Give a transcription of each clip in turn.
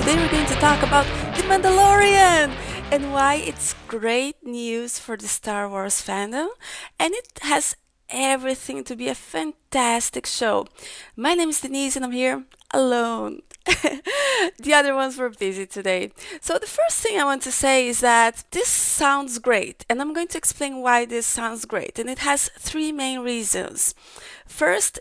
today we're going to talk about The Mandalorian and why it's great news for the Star Wars fandom and it has everything to be a fantastic show. My name is Denise and I'm here alone. The other ones were busy today. So, the first thing I want to say is that this sounds great, and I'm going to explain why this sounds great. And it has three main reasons. First,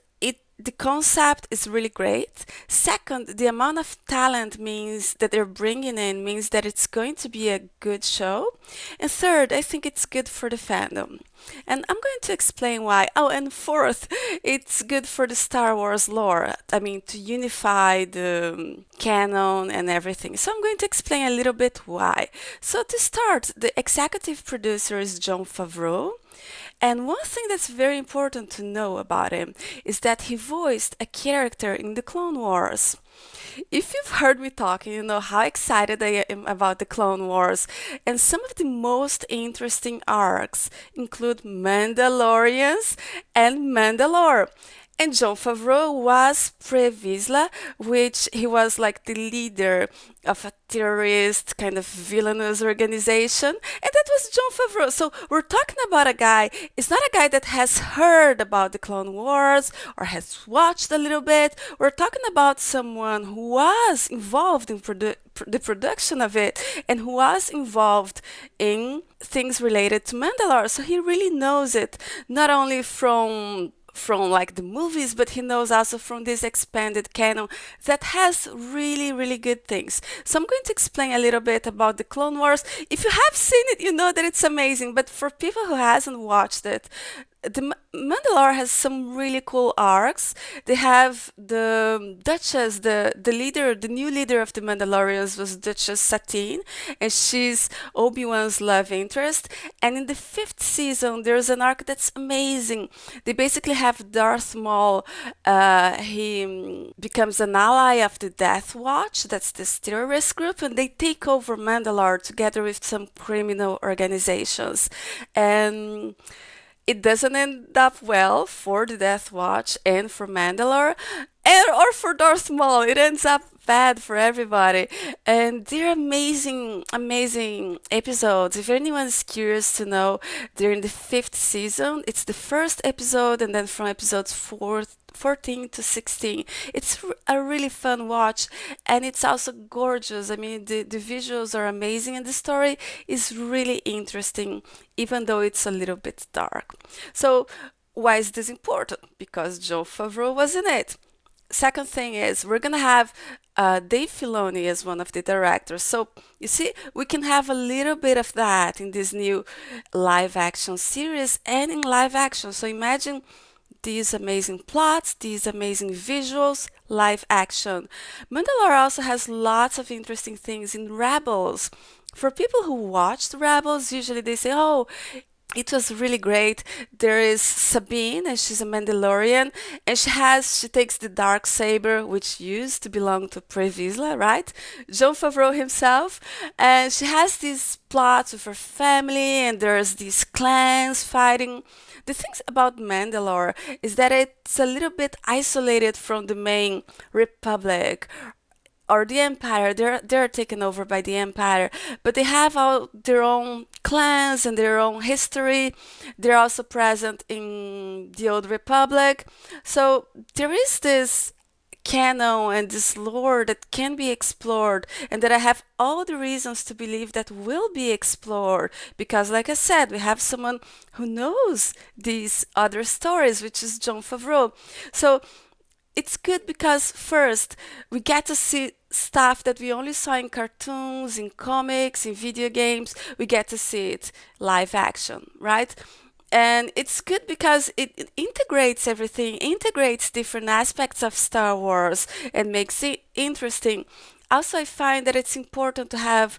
the concept is really great. Second, the amount of talent means that they're bringing in means that it's going to be a good show. And third, I think it's good for the fandom. And I'm going to explain why. Oh, and fourth, it's good for the Star Wars lore. I mean, to unify the canon and everything. So I'm going to explain a little bit why. So to start, the executive producer is Jon Favreau. And one thing that's very important to know about him is that he voiced a character in the Clone Wars. If you've heard me talking, you know how excited I am about the Clone Wars. And some of the most interesting arcs include Mandalorians and Mandalore. And Jon Favreau was Pre Vizsla, which he was like the leader of a terrorist kind of villainous organization. And that was Jon Favreau. So we're talking about a guy, it's not a guy that has heard about the Clone Wars or has watched a little bit. We're talking about someone who was involved in the production of it and who was involved in things related to Mandalore. So he really knows it, not only from like the movies, but he knows also from this expanded canon that has really, really good things. So I'm going to explain a little bit about the Clone Wars. If you have seen it, you know that it's amazing. But for people who hasn't watched it, the Mandalore has some really cool arcs. They have the Duchess, the leader, the new leader of the Mandalorians was Duchess Satine, and she's Obi-Wan's love interest. And in the fifth season, there's an arc that's amazing. They basically have Darth Maul. He becomes an ally of the Death Watch, that's this terrorist group, and they take over Mandalore together with some criminal organizations. And it doesn't end up well for the Death Watch and for Mandalore or for Darth Maul. It ends up bad for everybody. And they're amazing, amazing episodes. If anyone's curious to know, they're in the fifth season. It's the first episode, and then from episodes 14 to 16. It's a really fun watch, and it's also gorgeous. I mean, the visuals are amazing, and the story is really interesting, even though it's a little bit dark. So, why is this important? Because Jon Favreau was in it. Second thing is, we're gonna have Dave Filoni as one of the directors. So, you see, we can have a little bit of that in this new live action series and in live action. So, imagine these amazing plots, these amazing visuals, live action. Mandalore also has lots of interesting things in Rebels. For people who watched Rebels, usually they say, oh, it was really great. There is Sabine, and she's a Mandalorian, and she takes the dark saber, which used to belong to Pre Vizsla, right? Jon Favreau himself, and she has these plots with her family, and there's these clans fighting. The things about Mandalore is that it's a little bit isolated from the main Republic or the Empire. They're taken over by the Empire, but they have all their own clans and their own history. They're also present in the Old Republic. So there is this canon and this lore that can be explored and that I have all the reasons to believe that will be explored because like I said, we have someone who knows these other stories, which is Jon Favreau. So it's good because first we get to see stuff that we only saw in cartoons, in comics, in video games. We get to see it live action, right? And it's good because it integrates everything, integrates different aspects of Star Wars and makes it interesting. Also, I find that it's important to have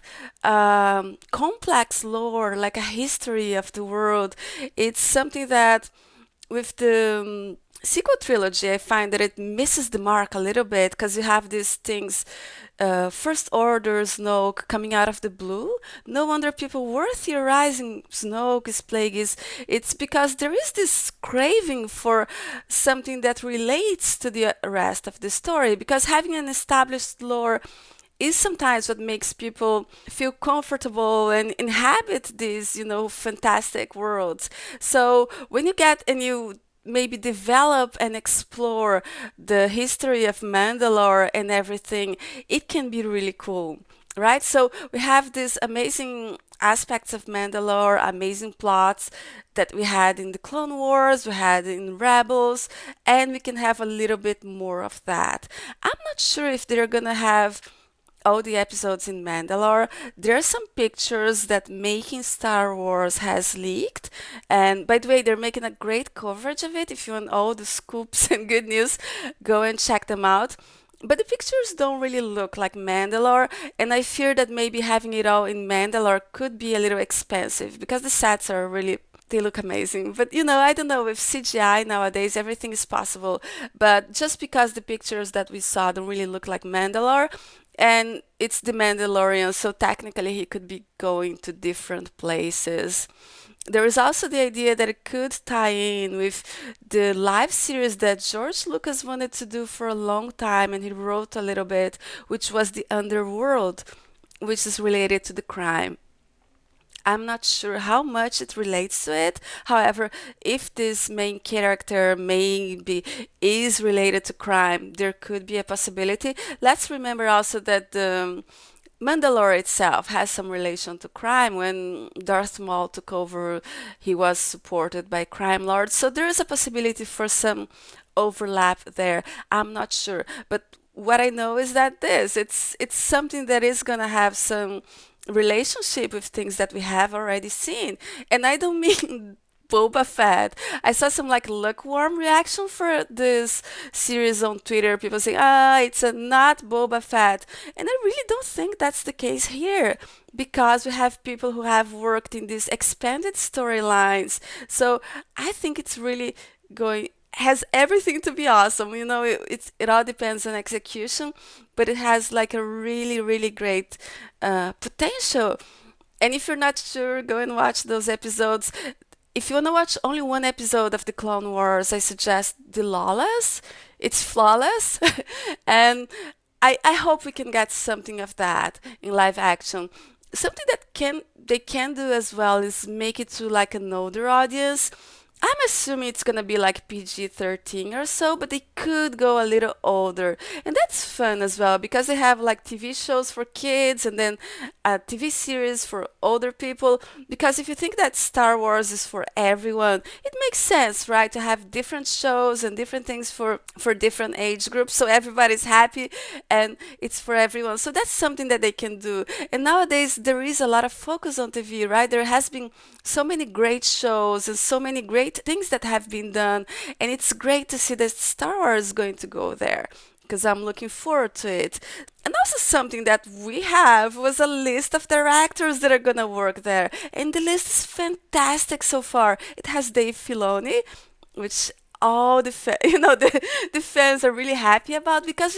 complex lore, like a history of the world. It's something that with the sequel trilogy, I find that it misses the mark a little bit because you have these things, First Order Snoke coming out of the blue. No wonder people were theorizing Snoke is Plagueis. It's because there is this craving for something that relates to the rest of the story. Because having an established lore is sometimes what makes people feel comfortable and inhabit these, fantastic worlds. So when you get and you maybe develop and explore the history of Mandalore and everything, it can be really cool, right? So we have these amazing aspects of Mandalore, amazing plots that we had in the Clone Wars, we had in Rebels, and we can have a little bit more of that. I'm not sure if they're gonna have all the episodes in Mandalore. There are some pictures that Making Star Wars has leaked. And by the way, they're making a great coverage of it. If you want all the scoops and good news, go and check them out. But the pictures don't really look like Mandalore, and I fear that maybe having it all in Mandalore could be a little expensive because the sets are really they look amazing. But I don't know, with CGI nowadays, everything is possible. But just because the pictures that we saw don't really look like Mandalore, and it's the Mandalorian, so technically he could be going to different places. There is also the idea that it could tie in with the live series that George Lucas wanted to do for a long time, and he wrote a little bit, which was the Underworld, which is related to the crime. I'm not sure how much it relates to it. However, if this main character maybe is related to crime, there could be a possibility. Let's remember also that the Mandalore itself has some relation to crime. When Darth Maul took over, he was supported by crime lords. So there is a possibility for some overlap there. I'm not sure. But what I know is that it's something that is gonna have some relationship with things that we have already seen. And I don't mean Boba Fett. I saw some like lukewarm reaction for this series on Twitter. People saying, it's a not Boba Fett. And I really don't think that's the case here because we have people who have worked in these expanded storylines. So I think it's really going has everything to be awesome. It all depends on execution, but it has like a really, really great potential. And if you're not sure, go and watch those episodes. If you want to watch only one episode of the Clone Wars, I suggest The Lawless. It's flawless. And I hope we can get something of that in live action. Something that they can do as well is make it to like an older audience. I'm assuming it's gonna be like PG-13 or so, but they could go a little older. And that's fun as well because they have like TV shows for kids and then a TV series for older people. Because if you think that Star Wars is for everyone, it makes sense, right? To have different shows and different things for different age groups so everybody's happy and it's for everyone. So that's something that they can do. And nowadays there is a lot of focus on TV, right? There has been so many great shows and so many great things that have been done, and it's great to see that Star Wars is going to go there because I'm looking forward to it. And also something that we have was a list of directors that are gonna work there, and the list is fantastic so far. It has Dave Filoni, which all the fans are really happy about because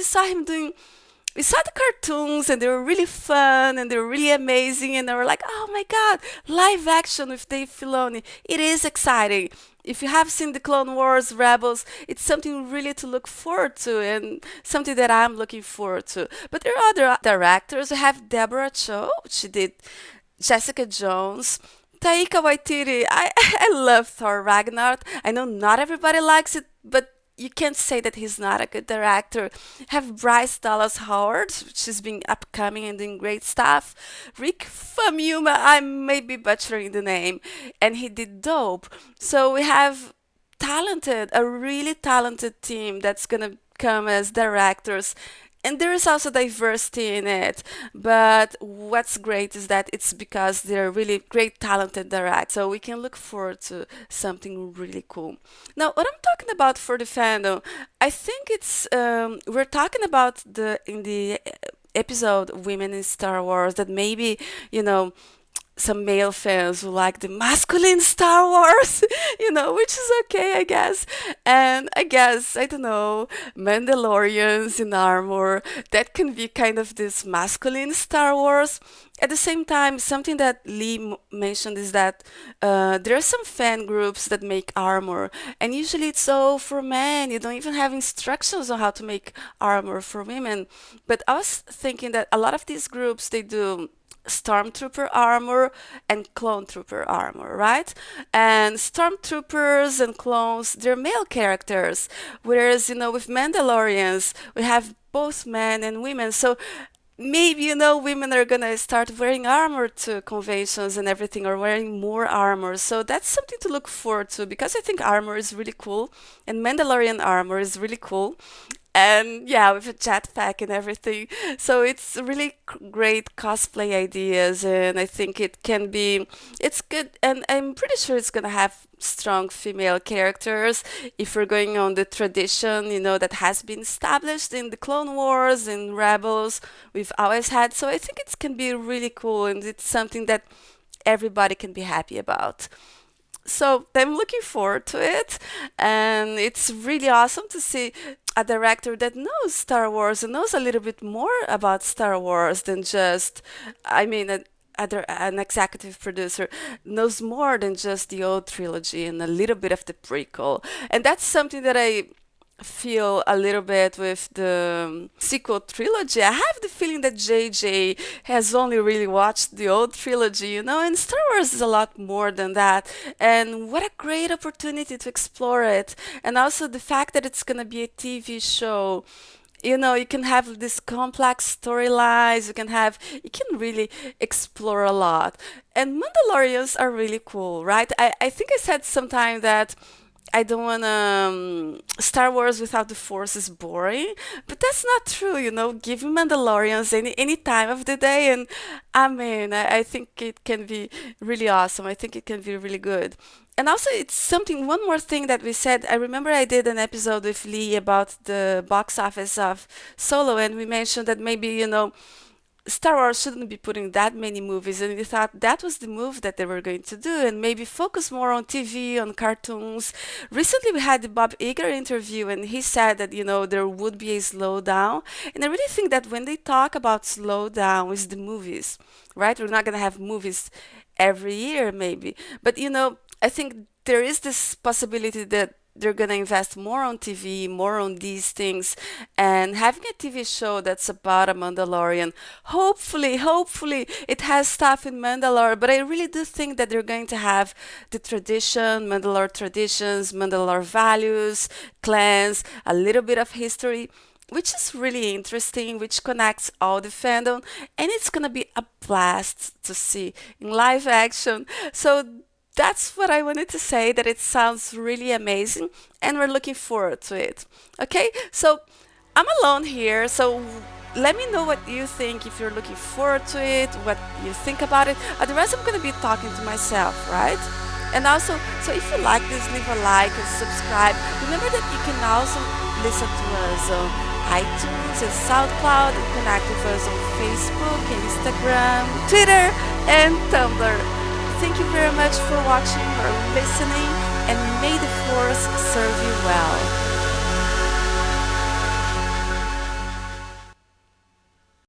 we saw the cartoons and they were really fun and they were really amazing and they were like, oh my god, live action with Dave Filoni. It is exciting. If you have seen the Clone Wars, Rebels, it's something really to look forward to and something that I'm looking forward to. But there are other directors. We have Deborah Chow. She did Jessica Jones. Taika Waititi. I love Thor Ragnarok. I know not everybody likes it, but you can't say that he's not a good director. Have Bryce Dallas Howard, she's been upcoming and doing great stuff. Rick Famuyiwa, I may be butchering the name, and he did Dope. So we have a really talented team that's gonna come as directors. And there is also diversity in it. But what's great is that it's because they're really great, talented directors. So we can look forward to something really cool. Now, what I'm talking about for the fandom, I think we're talking about in the episode Women in Star Wars that maybe, you know, some male fans who like the masculine Star Wars, which is okay, I guess. And I guess, I don't know, Mandalorians in armor, that can be kind of this masculine Star Wars. At the same time, something that Lee mentioned is that there are some fan groups that make armor, and usually it's all for men. You don't even have instructions on how to make armor for women. But I was thinking that a lot of these groups, they do stormtrooper armor and clone trooper armor, right? And stormtroopers and clones, they're male characters, whereas with Mandalorians we have both men and women. So maybe women are gonna start wearing armor to conventions and everything, or wearing more armor. So that's something to look forward to, because I think armor is really cool, and Mandalorian armor is really cool, and yeah, with a jetpack and everything. So it's really great cosplay ideas, and I think it's good, and I'm pretty sure it's gonna have strong female characters if we're going on the tradition, that has been established in the Clone Wars and Rebels. We've always had, so I think it can be really cool, and it's something that everybody can be happy about. So I'm looking forward to it, and it's really awesome to see a director that knows Star Wars and knows a little bit more about Star Wars than just, I mean, an executive producer knows more than just the old trilogy and a little bit of the prequel. And that's something that I feel a little bit with the sequel trilogy. I have the feeling that JJ has only really watched the old trilogy, and Star Wars is a lot more than that. And what a great opportunity to explore it. And also the fact that it's going to be a TV show. You can have these complex storylines, you can really explore a lot. And Mandalorians are really cool, right? I think I said sometime that I don't want Star Wars without the Force is boring, but that's not true. Give me Mandalorians any time of the day, and I mean, I think it can be really awesome. I think it can be really good. And also, it's something. One more thing that we said. I remember I did an episode with Lee about the box office of Solo, and we mentioned that maybe Star Wars shouldn't be putting that many movies, and we thought that was the move that they were going to do, and maybe focus more on TV, on cartoons. Recently, we had the Bob Iger interview, and he said that there would be a slowdown, and I really think that when they talk about slowdown, is the movies, right? We're not gonna have movies every year, maybe, but I think there is this possibility that they're gonna invest more on TV, more on these things, and having a TV show that's about a Mandalorian. Hopefully, it has stuff in Mandalore, but I really do think that they're going to have the tradition, Mandalore traditions, Mandalore values, clans, a little bit of history, which is really interesting, which connects all the fandom, and it's gonna be a blast to see in live action. So that's what I wanted to say, that it sounds really amazing, and we're looking forward to it. Okay, so I'm alone here, so let me know what you think, if you're looking forward to it, what you think about it. Otherwise, I'm going to be talking to myself, right? And also, so if you like this, leave a like and subscribe. Remember that you can also listen to us on iTunes and SoundCloud, and connect with us on Facebook, Instagram, Twitter, and Tumblr. Thank you very much for watching or listening, and may the Force serve you well.